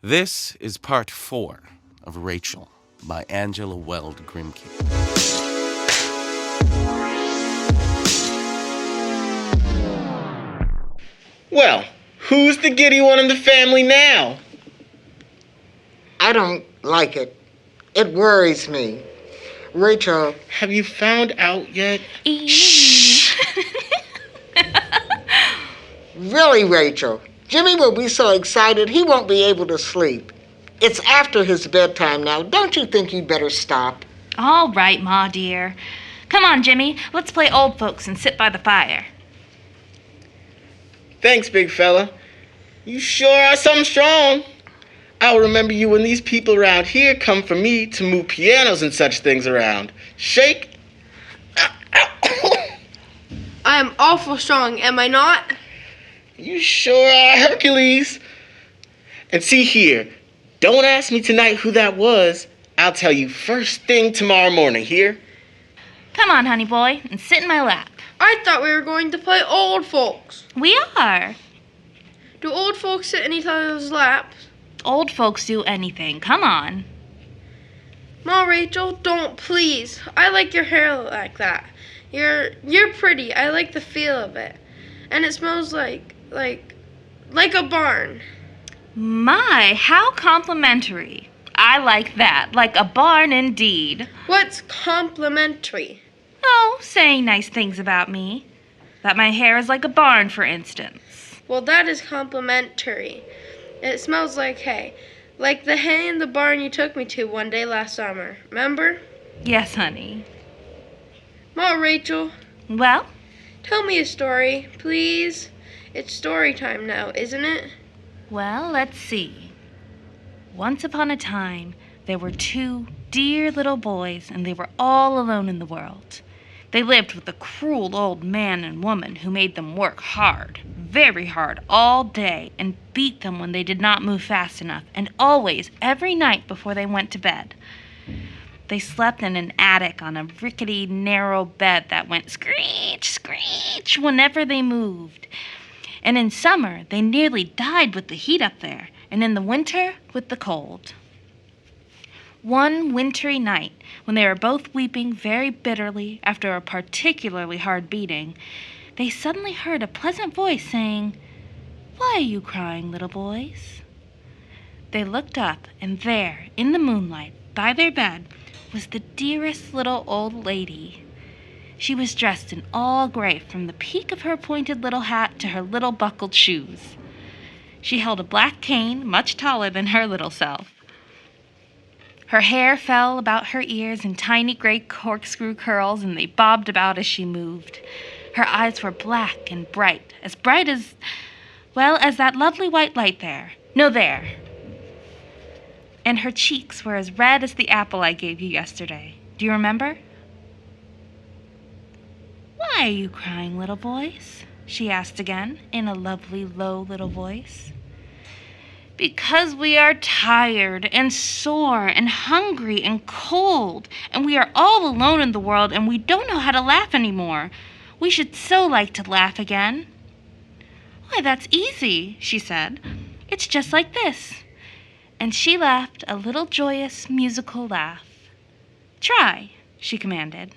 This is part 4 of Rachel by Angela Weld Grimke. Well, who's the giddy one in the family now? I don't like it. It worries me. Rachel. Have you found out yet? Shh. Really, Rachel. Jimmy will be so excited he won't be able to sleep. It's after his bedtime now. Don't you think you'd better stop? All right, Ma dear. Come on, Jimmy. Let's play old folks and sit by the fire. Thanks, big fella. You sure are something strong. I'll remember you when these people around here come for me to move pianos and such things around. Shake. I am awful strong, am I not? You sure are Hercules. And see here, don't ask me tonight who that was. I'll tell you first thing tomorrow morning, here? Come on, honey boy, and sit in my lap. I thought we were going to play old folks. We are. Do old folks sit in each other's laps? Old folks do anything. Come on. Ma, Rachel, don't, please. I like your hair like that. You're pretty. I like the feel of it. And it smells like a barn. My, how complimentary. I like that. Like a barn indeed. What's complimentary? Oh, saying nice things about me. That my hair is like a barn, for instance. Well, that is complimentary. It smells like hay. Like the hay in the barn you took me to one day last summer. Remember? Yes, honey. Ma, Rachel. Well? Tell me a story, please. It's story time now, isn't it? Well, let's see. Once upon a time, there were 2 dear little boys, and they were all alone in the world. They lived with a cruel old man and woman who made them work hard, very hard, all day, and beat them when they did not move fast enough, and always, every night before they went to bed. They slept in an attic on a rickety, narrow bed that went screech, screech whenever they moved. And in summer, they nearly died with the heat up there, and in the winter, with the cold. One wintry night, when they were both weeping very bitterly after a particularly hard beating, they suddenly heard a pleasant voice saying, "Why are you crying, little boys?" They looked up, and there, in the moonlight, by their bed, was the dearest little old lady. She was dressed in all gray from the peak of her pointed little hat to her little buckled shoes. She held a black cane, much taller than her little self. Her hair fell about her ears in tiny gray corkscrew curls, and they bobbed about as she moved. Her eyes were black and bright as, well, as that lovely white light there. No, there. And her cheeks were as red as the apple I gave you yesterday. Do you remember? "Why are you crying, little boys?" she asked again, in a lovely, low little voice. "Because we are tired and sore and hungry and cold, and we are all alone in the world, and we don't know how to laugh anymore. We should so like to laugh again." "Why, that's easy," she said. "It's just like this." And she laughed a little joyous, musical laugh. "Try," she commanded.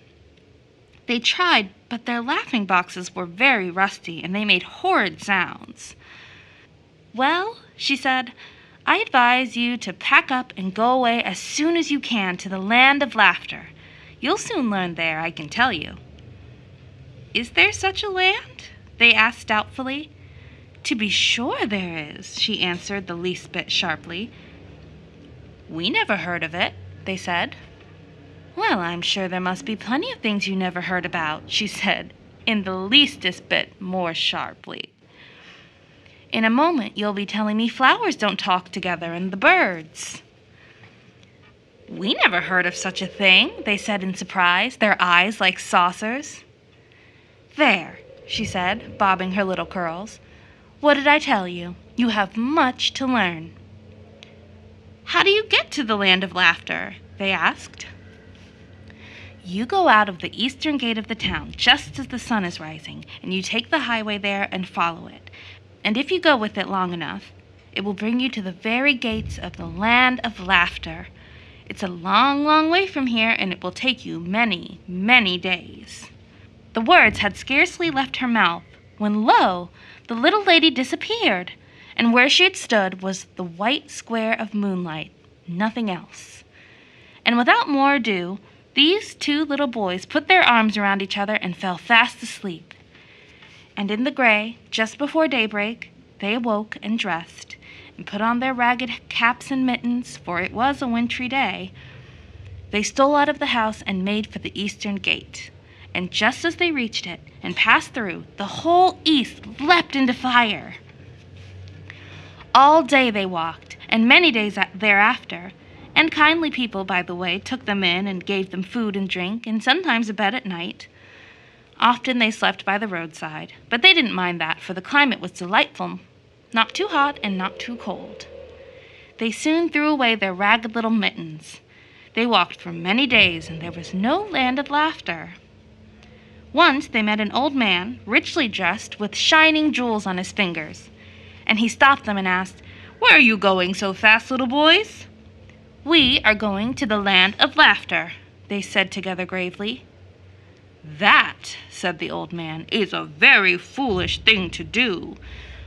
They tried, but their laughing boxes were very rusty, and they made horrid sounds. "Well," she said, "I advise you to pack up and go away as soon as you can to the land of laughter. You'll soon learn there, I can tell you." "Is there such a land?" they asked doubtfully. "To be sure there is," she answered the least bit sharply. "We never heard of it," they said. "Well, I'm sure there must be plenty of things you never heard about," she said, in the leastest bit more sharply. "In a moment you'll be telling me flowers don't talk together, and the birds." "We never heard of such a thing," they said in surprise, their eyes like saucers. "There," she said, bobbing her little curls. "What did I tell you? You have much to learn." "How do you get to the land of laughter?" they asked. "You go out of the eastern gate of the town just as the sun is rising, and you take the highway there and follow it. And if you go with it long enough, It will bring you to the very gates of the land of laughter. It's a long, long way from here, and it will take you many, many days." The words had scarcely left her mouth when, lo, the little lady disappeared, and where she had stood was the white square of moonlight, nothing else. And without more ado, these two little boys put their arms around each other and fell fast asleep. And in the gray, just before daybreak, they awoke and dressed, and put on their ragged caps and mittens, for it was a wintry day. They stole out of the house and made for the eastern gate. And just as they reached it and passed through, the whole east leapt into fire. All day they walked, and many days thereafter, and kindly people, by the way, took them in and gave them food and drink, and sometimes a bed at night. Often they slept by the roadside, but they didn't mind that, for the climate was delightful, not too hot and not too cold. They soon threw away their ragged little mittens. They walked for many days, and there was no land of laughter. Once they met an old man, richly dressed, with shining jewels on his fingers, and he stopped them and asked, "Where are you going so fast, little boys?" "We are going to the land of laughter," they said together gravely. "That," said the old man, "is a very foolish thing to do.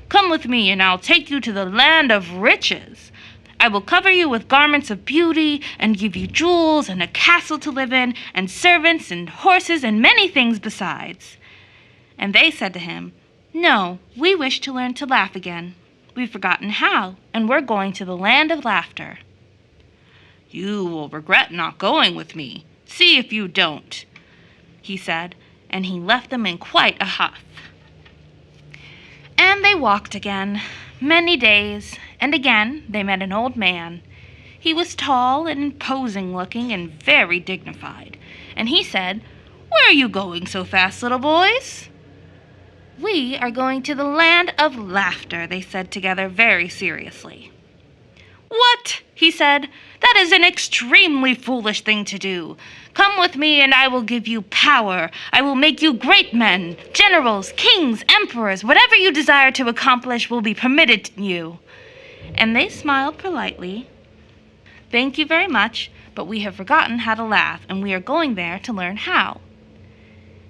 Come with me, and I'll take you to the land of riches. I will cover you with garments of beauty, and give you jewels, and a castle to live in, and servants, and horses, and many things besides." And they said to him, "No, we wish to learn to laugh again. We've forgotten how, and we're going to the land of laughter." "You will regret not going with me. See if you don't," he said, and he left them in quite a huff. And they walked again, many days, and again they met an old man. He was tall and imposing looking and very dignified, and he said, "Where are you going so fast, little boys?" "We are going to the land of laughter," they said together very seriously. "What?" he said. "That is an extremely foolish thing to do. Come with me, and I will give you power. I will make you great men, generals, kings, emperors. Whatever you desire to accomplish will be permitted to you." And they smiled politely. "Thank you very much, but we have forgotten how to laugh, and we are going there to learn how."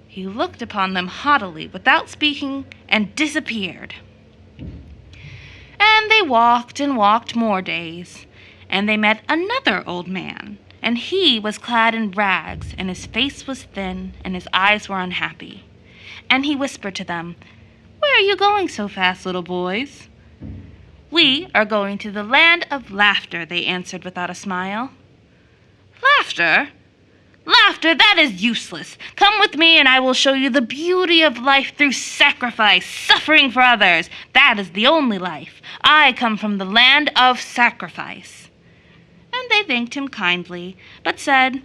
He looked upon them haughtily, without speaking, and disappeared. And they walked and walked more days, and they met another old man, and he was clad in rags, and his face was thin, and his eyes were unhappy. And he whispered to them, "Where are you going so fast, little boys?" "We are going to the land of laughter," they answered without a smile. "Laughter? Laughter, that is useless. Come with me, and I will show you the beauty of life through sacrifice, suffering for others. That is the only life. I come from the land of sacrifice." And they thanked him kindly, but said,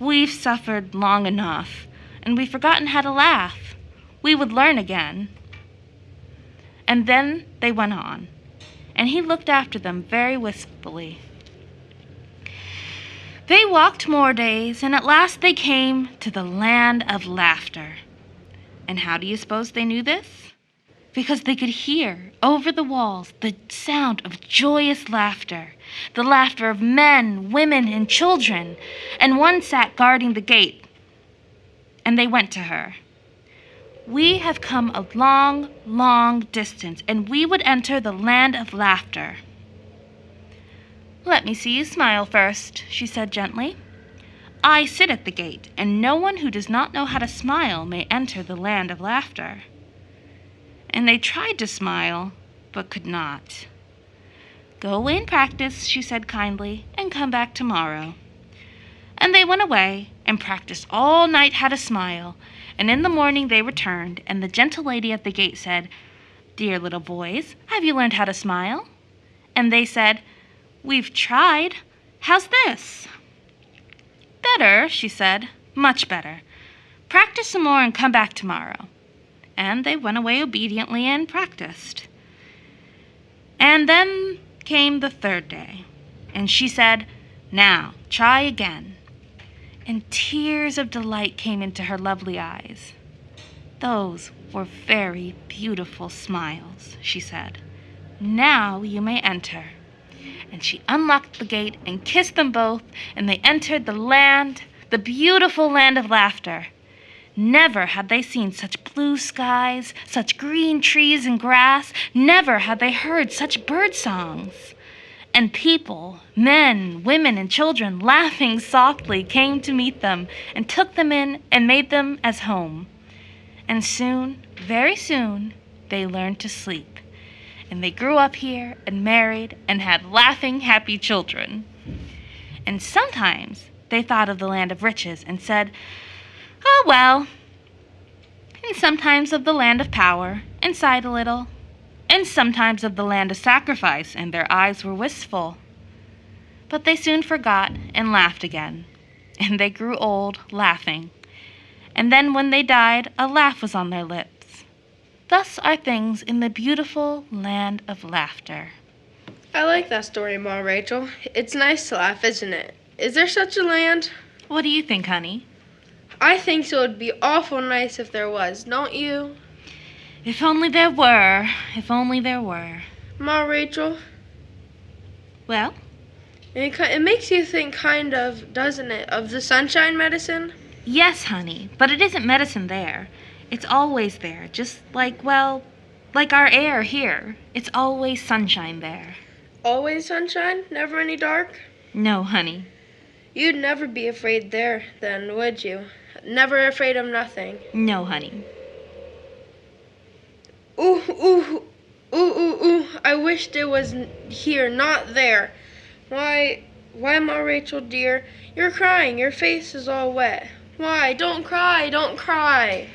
"We've suffered long enough, and we've forgotten how to laugh. We would learn again." And then they went on, and he looked after them very wistfully. They walked more days, and at last they came to the land of laughter. And how do you suppose they knew this? Because they could hear, over the walls, the sound of joyous laughter, the laughter of men, women, and children. And one sat guarding the gate, and they went to her. "We have come a long, long distance, and we would enter the land of laughter." "Let me see you smile first," she said gently. "I sit at the gate, and no one who does not know how to smile may enter the land of laughter." And they tried to smile, but could not. "Go away and practice," she said kindly, "and come back tomorrow." And they went away and practiced all night how to smile, and in the morning they returned, and the gentle lady at the gate said, "Dear little boys, have you learned how to smile?" And they said, "We've tried. How's this?" "Better," she said, "much better. Practice some more and come back tomorrow." And they went away obediently and practiced. And then came the third day, and she said, "Now, try again." And tears of delight came into her lovely eyes. "Those were very beautiful smiles," she said. Now you may enter." And she unlocked the gate and kissed them both, and they entered the land, the beautiful land of laughter. Never had they seen such blue skies, such green trees and grass. Never had they heard such bird songs. And people, men, women, and children, laughing softly, came to meet them and took them in and made them as home. And soon, very soon, they learned to sleep. And they grew up here and married and had laughing, happy children. And sometimes they thought of the land of riches and said, "Oh, well." And sometimes of the land of power and sighed a little. And sometimes of the land of sacrifice, and their eyes were wistful. But they soon forgot and laughed again. And they grew old, laughing. And then when they died, a laugh was on their lips. Thus are things in the beautiful land of laughter. I like that story, Ma Rachel. It's nice to laugh, isn't it? Is there such a land? What do you think, honey? I think so. It would be awful nice if there was, don't you? If only there were. If only there were. Ma Rachel, Well? it makes you think kind of, doesn't it, of the sunshine medicine? Yes, honey, but it isn't medicine there. It's always there, just like our air here. It's always sunshine there. Always sunshine? Never any dark? No, honey. You'd never be afraid there, then, would you? Never afraid of nothing. No, honey. Ooh, ooh, ooh, ooh, ooh. I wished it was here, not there. Why, Ma Rachel, dear? You're crying. Your face is all wet. Why? Don't cry, don't cry.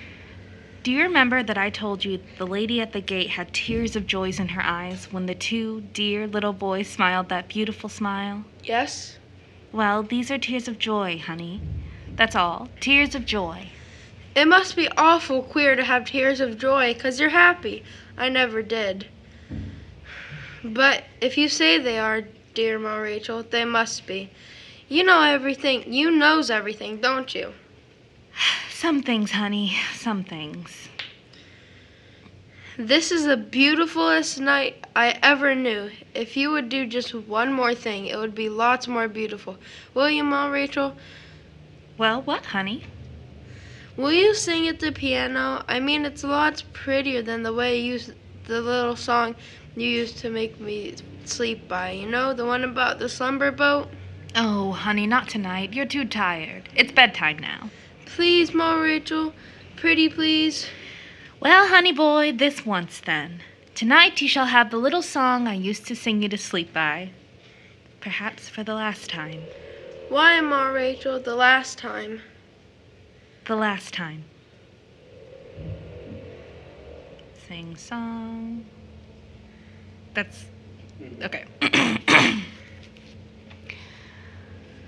Do you remember that I told you the lady at the gate had tears of joy in her eyes when the two dear little boys smiled that beautiful smile? Yes? Well, these are tears of joy, honey. That's all. Tears of joy. It must be awful queer to have tears of joy, 'cause you're happy. I never did. But if you say they are, dear Ma Rachel, they must be. You know everything. You knows everything, don't you? Some things, honey. Some things. This is the beautifulest night I ever knew. If you would do just one more thing, it would be lots more beautiful. Will you, Ma Rachel? Well, what, honey? Will you sing at the piano? I mean, it's lots prettier than the way you the little song you used to make me sleep by. You know, the one about the slumber boat? Oh, honey, not tonight. You're too tired. It's bedtime now. Please, Ma Rachel. Pretty please. Well, honey boy, this once then. Tonight you shall have the little song I used to sing you to sleep by. Perhaps for the last time. Why, Ma Rachel, the last time? The last time. Sing song. That's... okay.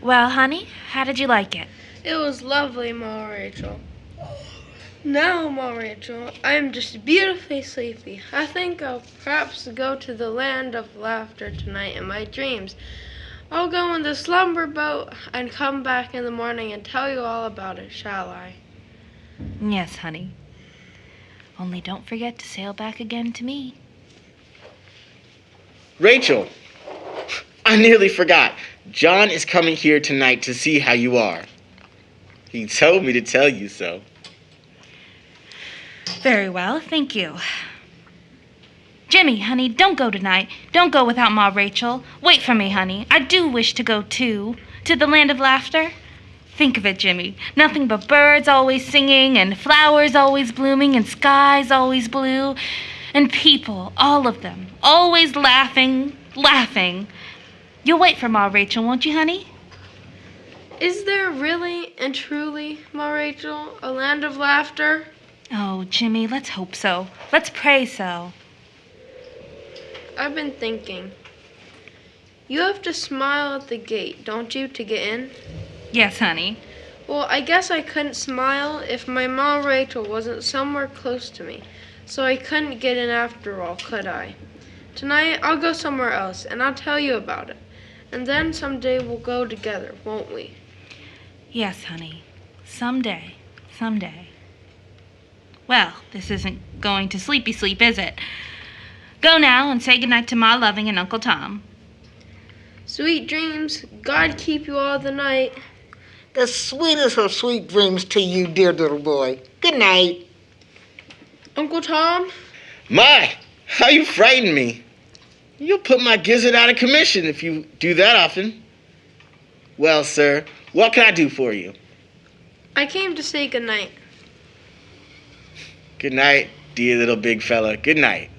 Well, honey, how did you like it? It was lovely, Ma Rachel. Now, Ma Rachel, I am just beautifully sleepy. I think I'll perhaps go to the land of laughter tonight in my dreams. I'll go in the slumber boat and come back in the morning and tell you all about it, shall I? Yes, honey. Only don't forget to sail back again to me. Rachel, I nearly forgot. John is coming here tonight to see how you are. He told me to tell you so. Very well, thank you. Jimmy, honey, don't go tonight. Don't go without Ma Rachel. Wait for me, honey. I do wish to go, too. To the land of laughter. Think of it, Jimmy. Nothing but birds always singing, and flowers always blooming, and skies always blue, and people, all of them, always laughing, laughing. You'll wait for Ma Rachel, won't you, honey? Is there really and truly, Ma Rachel, a land of laughter? Oh, Jimmy, let's hope so. Let's pray so. I've been thinking. You have to smile at the gate, don't you, to get in? Yes, honey. Well, I guess I couldn't smile if my Ma Rachel wasn't somewhere close to me, so I couldn't get in after all, could I? Tonight, I'll go somewhere else, and I'll tell you about it. And then someday we'll go together, won't we? Yes, honey. Someday. Someday. Well, this isn't going to sleepy sleep, is it? Go now and say goodnight to Ma Loving and Uncle Tom. Sweet dreams. God keep you all the night. The sweetest of sweet dreams to you, dear little boy. Good night. Uncle Tom? My, how you frighten me. You'll put my gizzard out of commission if you do that often. Well, sir, what can I do for you? I came to say goodnight. Good night, dear little big fella. Good night.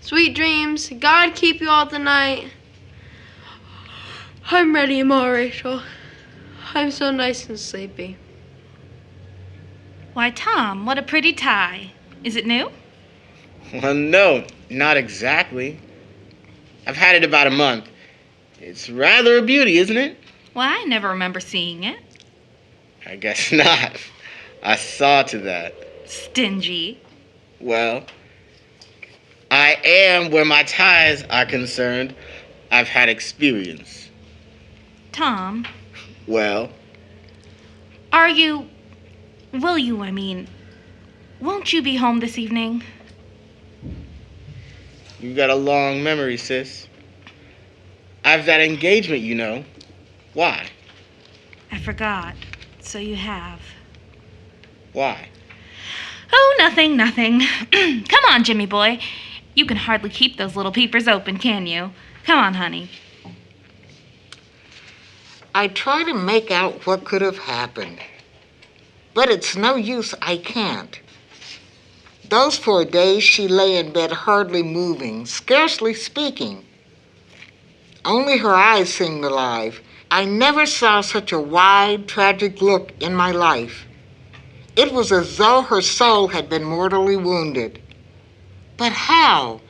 Sweet dreams. God keep you all the night. I'm ready, Ma Rachel. I'm so nice and sleepy. Why, Tom, what a pretty tie. Is it new? Well, no, not exactly. I've had it about a month. It's rather a beauty, isn't it? Well, I never remember seeing it. I guess not. I saw to that. Stingy. Well, I am where my ties are concerned. I've had experience. Tom, Well, won't you be home this evening? you've got a long memory, sis. I've that engagement, you know. Why? I forgot. So you have. Why? Oh, nothing. Come on, Jimmy boy. You can hardly keep those little peepers open, can you? Come on, honey. I try to make out what could have happened, but it's no use, I can't. Those 4 days she lay in bed hardly moving, scarcely speaking. Only her eyes seemed alive. I never saw such a wide, tragic look in my life. It was as though her soul had been mortally wounded. But how?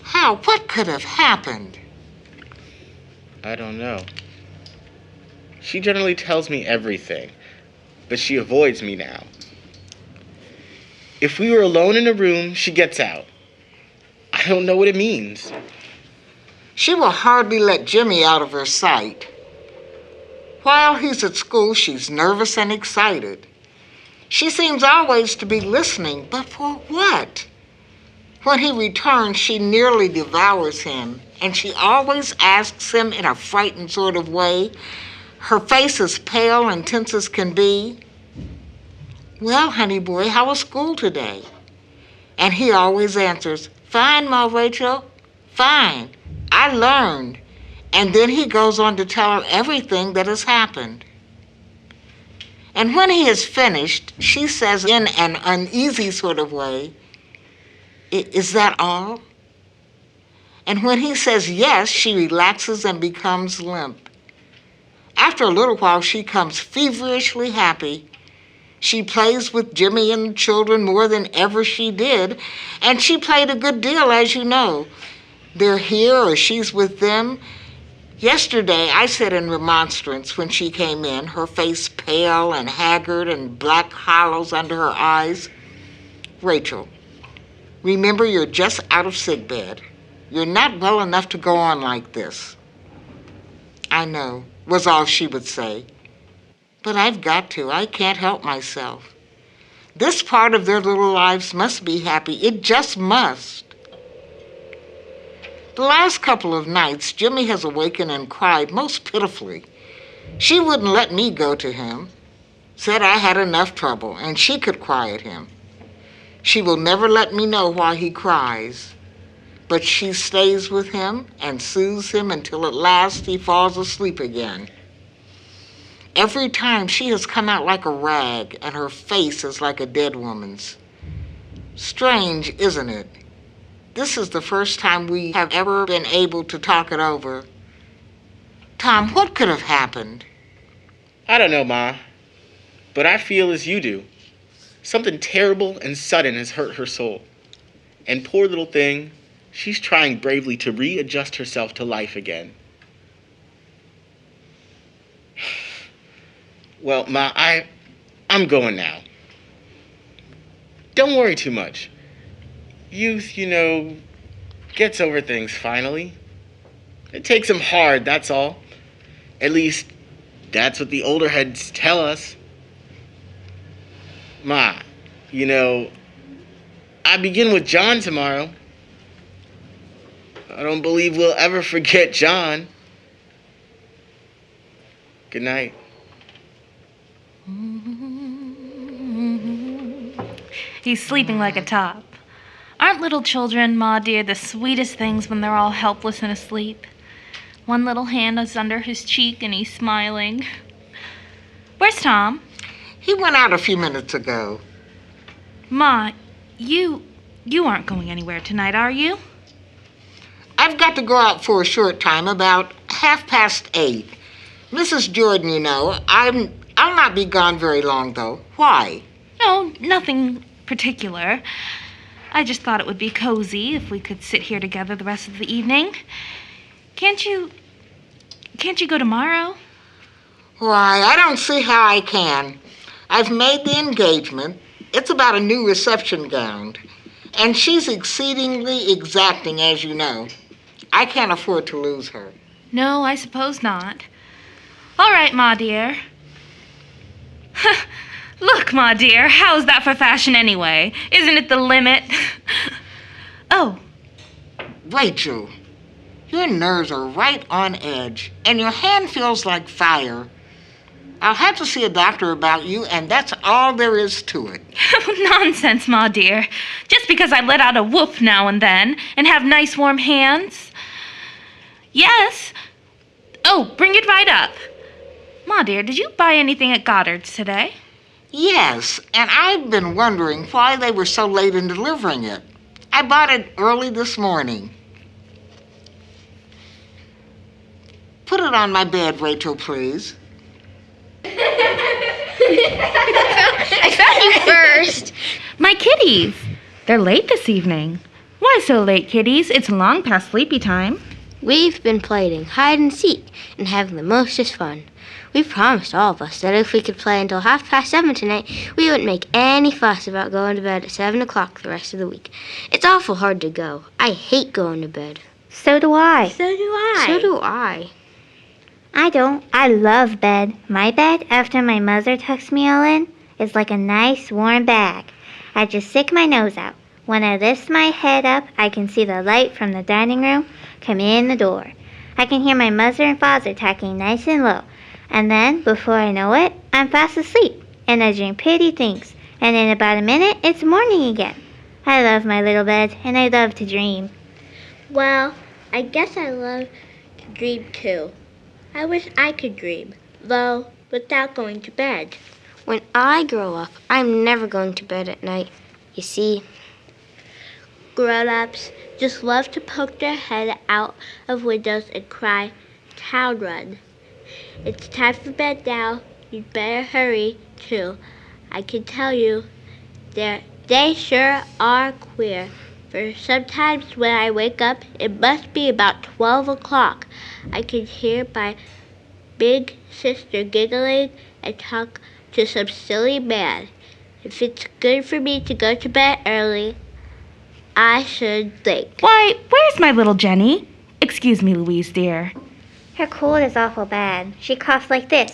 How? What could have happened? I don't know. She generally tells me everything, but she avoids me now. If we were alone in a room, she gets out. I don't know what it means. She will hardly let Jimmy out of her sight. While he's at school, she's nervous and excited. She seems always to be listening, but for what? When he returns, she nearly devours him, and she always asks him in a frightened sort of way. Her face is pale and tense as can be. Well, honey boy, how was school today? And he always answers, fine, Ma Rachel, fine. I learned. And then he goes on to tell her everything that has happened. And when he is finished, she says in an uneasy sort of way, is that all? And when he says yes, she relaxes and becomes limp. After a little while, she comes feverishly happy. She plays with Jimmy and the children more than ever she did, and she played a good deal, as you know. They're here or she's with them. Yesterday, I said in remonstrance when she came in, her face pale and haggard and black hollows under her eyes, Rachel, remember you're just out of sickbed. You're not well enough to go on like this. I know, was all she would say. But I've got to. I can't help myself. This part of their little lives must be happy. It just must. The last couple of nights, Jimmy has awakened and cried most pitifully. She wouldn't let me go to him. Said I had enough trouble and she could quiet him. She will never let me know why he cries. But she stays with him and soothes him until at last he falls asleep again. Every time she has come out like a rag, and her face is like a dead woman's. Strange, isn't it? This is the first time we have ever been able to talk it over. Tom, what could have happened? I don't know, Ma, but I feel as you do. Something terrible and sudden has hurt her soul. And poor little thing, she's trying bravely to readjust herself to life again. Well, Ma, I'm going now. Don't worry too much. Youth, you know, gets over things finally. It takes him hard, that's all. At least, that's what the older heads tell us. Ma, you know, I begin with John tomorrow. I don't believe we'll ever forget John. Good night. He's sleeping like a top. Aren't little children, Ma dear, the sweetest things when they're all helpless and asleep? One little hand is under his cheek and he's smiling. Where's Tom? He went out a few minutes ago. Ma, you aren't going anywhere tonight, are you? I've got to go out for a short time, about 8:30. Mrs. Jordan, you know, I'll not be gone very long, though. Why? No, nothing particular. I just thought it would be cozy if we could sit here together the rest of the evening. Can't you go tomorrow? Why, I don't see how I can. I've made the engagement. It's about a new reception gown. And she's exceedingly exacting, as you know. I can't afford to lose her. No, I suppose not. All right, Ma dear. Look, Ma dear, how's that for fashion anyway? Isn't it the limit? Oh. Rachel, your nerves are right on edge, and your hand feels like fire. I'll have to see a doctor about you, and that's all there is to it. Nonsense, Ma dear. Just because I let out a whoop now and then and have nice warm hands. Yes. Oh, bring it right up. Ma dear, did you buy anything at Goddard's today? Yes, and I've been wondering why they were so late in delivering it. I bought it early this morning. Put it on my bed, Rachel, please. I found you first. My kitties. They're late this evening. Why so late, kitties? It's long past sleepy time. We've been playing hide and seek and having the mostest fun. We promised all of us that if we could play until 7:30 tonight, we wouldn't make any fuss about going to bed at 7 o'clock the rest of the week. It's awful hard to go. I hate going to bed. So do I. So do I. I don't. I love bed. My bed, after my mother tucks me all in, is like a nice warm bag. I just stick my nose out. When I lift my head up, I can see the light from the dining room come in the door. I can hear my mother and father talking nice and low. And then, before I know it, I'm fast asleep. And I dream pretty things. And in about a minute, it's morning again. I love my little bed, and I love to dream. Well, I guess I love to dream too. I wish I could dream, though, without going to bed. When I grow up, I'm never going to bed at night. You see, Grown-ups just love to poke their head out of windows and cry, "Town run." It's time for bed now. You'd better hurry, too. I can tell you, they sure are queer. For sometimes when I wake up, it must be about 12 o'clock. I can hear my big sister giggling and talk to some silly man. If it's good for me to go to bed early, I should think. Why, where's my little Jenny? Excuse me, Louise, dear. Her cold is awful bad. She coughs like this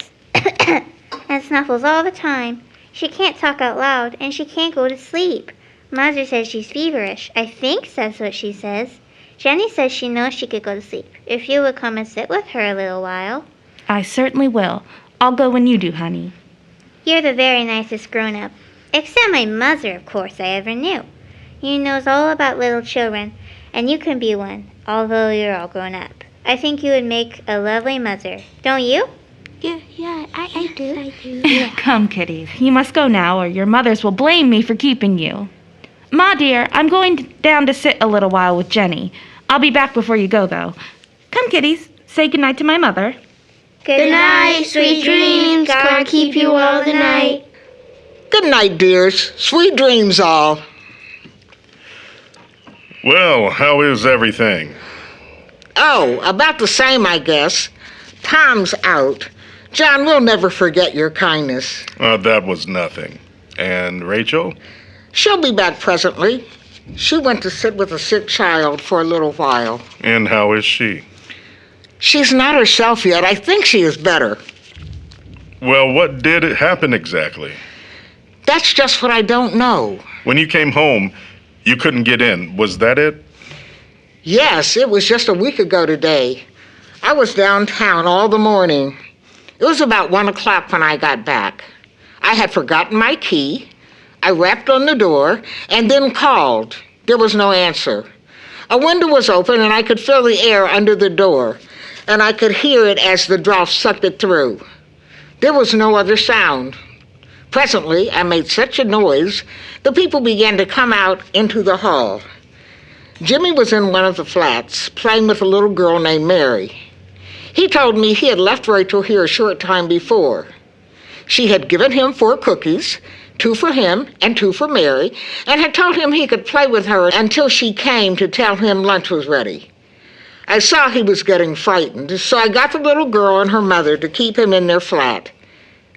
and snuffles all the time. She can't talk out loud, and she can't go to sleep. Mother says she's feverish. I think that's what she says. Jenny says she knows she could go to sleep. If you would come and sit with her a little while. I certainly will. I'll go when you do, honey. You're the very nicest grown-up. Except my mother, of course, I ever knew. You knows all about little children, and you can be one, although you're all grown up. I think you would make a lovely mother. Don't you? Yeah, I do. Come, kitties. You must go now, or your mothers will blame me for keeping you. Ma, dear, I'm going down to sit a little while with Jenny. I'll be back before you go, though. Come, kitties. Say goodnight to my mother. Good night, sweet dreams. God keep you all the night. Good night, dears. Sweet dreams all. Well, how is everything? Oh, about the same, I guess. Tom's out. John, we'll never forget your kindness. That was nothing. And Rachel? She'll be back presently. She went to sit with a sick child for a little while. And how is she? She's not herself yet. I think she is better. Well, what did happen exactly? That's just what I don't know. When you came home, you couldn't get in. Was that it? Yes, it was just a week ago today. I was downtown all the morning. It was about 1 o'clock when I got back. I had forgotten my key. I rapped on the door and then called. There was no answer. A window was open and I could feel the air under the door, and I could hear it as the draught sucked it through. There was no other sound. Presently, I made such a noise, the people began to come out into the hall. Jimmy was in one of the flats, playing with a little girl named Mary. He told me he had left Rachel here a short time before. She had given him 4 cookies, 2 for him and 2 for Mary, and had told him he could play with her until she came to tell him lunch was ready. I saw he was getting frightened, so I got the little girl and her mother to keep him in their flat.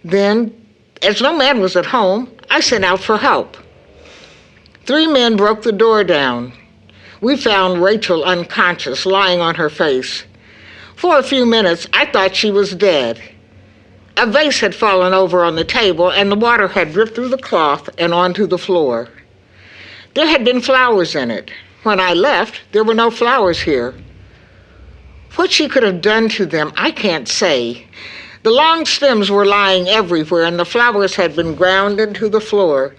Then, as no man was at home, I sent out for help. 3 men broke the door down. We found Rachel unconscious, lying on her face. For a few minutes, I thought she was dead. A vase had fallen over on the table, and the water had dripped through the cloth and onto the floor. There had been flowers in it. When I left, there were no flowers here. What she could have done to them, I can't say. The long stems were lying everywhere, and the flowers had been ground into the floor.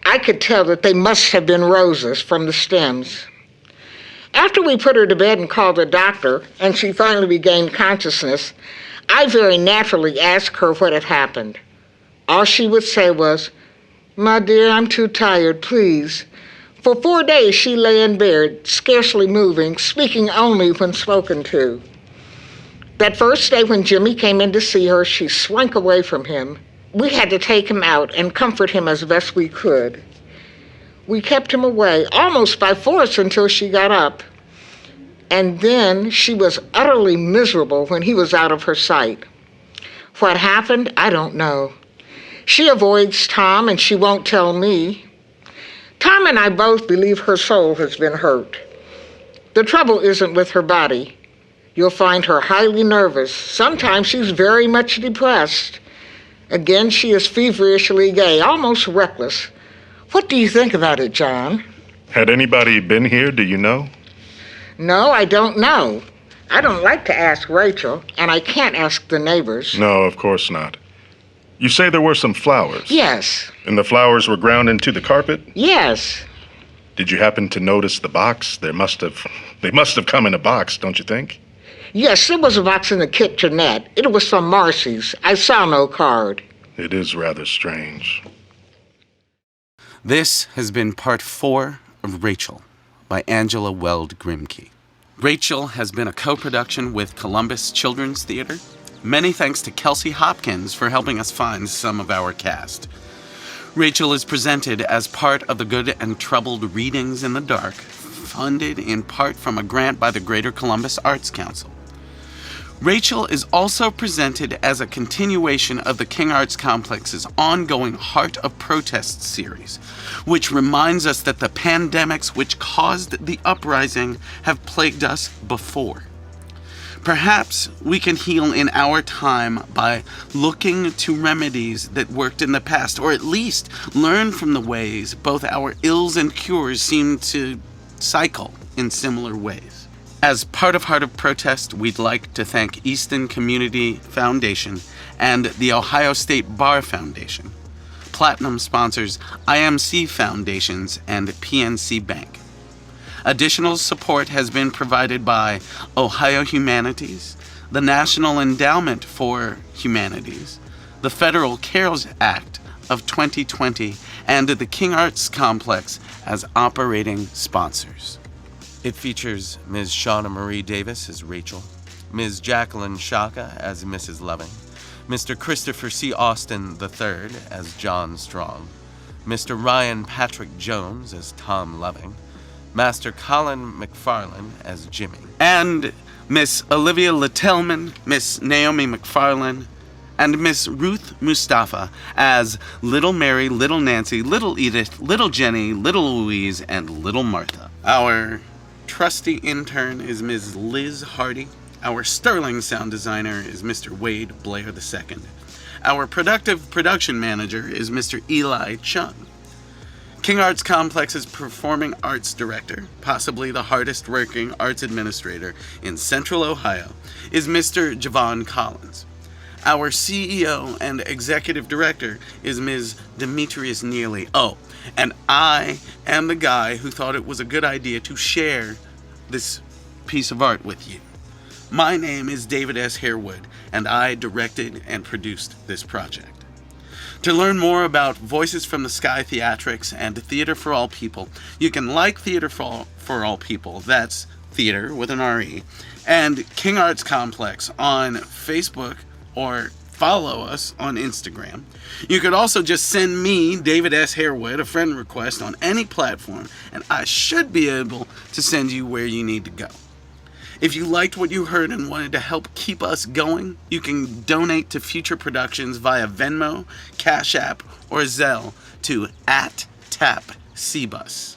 I could tell that they must have been roses from the stems. After we put her to bed and called a doctor, and she finally regained consciousness, I very naturally asked her what had happened. All she would say was, "My dear, I'm too tired, please." For 4 days she lay in bed, scarcely moving, speaking only when spoken to. That first day when Jimmy came in to see her, she shrank away from him. We had to take him out and comfort him as best we could. We kept him away, almost by force, until she got up. And then she was utterly miserable when he was out of her sight. What happened, I don't know. She avoids Tom, and she won't tell me. Tom and I both believe her soul has been hurt. The trouble isn't with her body. You'll find her highly nervous. Sometimes she's very much depressed. Again, she is feverishly gay, almost reckless. What do you think about it, John? Had anybody been here, do you know? No, I don't know. I don't like to ask Rachel, and I can't ask the neighbors. No, of course not. You say there were some flowers? Yes. And the flowers were ground into the carpet? Yes. Did you happen to notice the box? They must have come in a box, don't you think? Yes, there was a box in the kitchenette. It was from Marcy's. I saw no card. It is rather strange. This has been part 4 of Rachel by Angela Weld Grimke. Rachel has been a co-production with Columbus Children's Theater. Many thanks to Kelsey Hopkins for helping us find some of our cast. Rachel is presented as part of the Good and Troubled Readings in the Dark, funded in part from a grant by the Greater Columbus Arts Council. Rachel is also presented as a continuation of the King Arts Complex's ongoing Heart of Protest series, which reminds us that the pandemics which caused the uprising have plagued us before. Perhaps we can heal in our time by looking to remedies that worked in the past, or at least learn from the ways both our ills and cures seem to cycle in similar ways. As part of Heart of Protest, we'd like to thank Easton Community Foundation and the Ohio State Bar Foundation. Platinum sponsors IMC Foundations and PNC Bank. Additional support has been provided by Ohio Humanities, the National Endowment for Humanities, the Federal CARES Act of 2020, and the King Arts Complex as operating sponsors. It features Ms. Shauna Marie Davis as Rachel, Ms. Jacqueline Shaka as Mrs. Loving, Mr. Christopher C. Austin III as John Strong, Mr. Ryan Patrick Jones as Tom Loving, Master Colin McFarlane as Jimmy, and Miss Olivia Littleman, Miss Naomi McFarlane, and Miss Ruth Mustafa as Little Mary, Little Nancy, Little Edith, Little Jenny, Little Louise, and Little Martha. Our trusty intern is Ms. Liz Hardy. Our sterling sound designer is Mr. Wade Blair II. Our productive production manager is Mr. Eli Chung. King Arts Complex's performing arts director, possibly the hardest working arts administrator in Central Ohio, is Mr. Javon Collins. Our CEO and executive director is Ms. Demetrius Neely. Oh, and I am the guy who thought it was a good idea to share this piece of art with you. My name is David S. Harewood, and I directed and produced this project. To learn more about Voices from the Sky Theatrics and Theater for All People, you can like Theater for All People, that's theater with an R-E, and King Arts Complex on Facebook or follow us on Instagram. You could also just send me, David S. Harewood, a friend request on any platform, and I should be able to send you where you need to go. If you liked what you heard and wanted to help keep us going, you can donate to future productions via Venmo, CashApp, or Zelle to @TapCBus.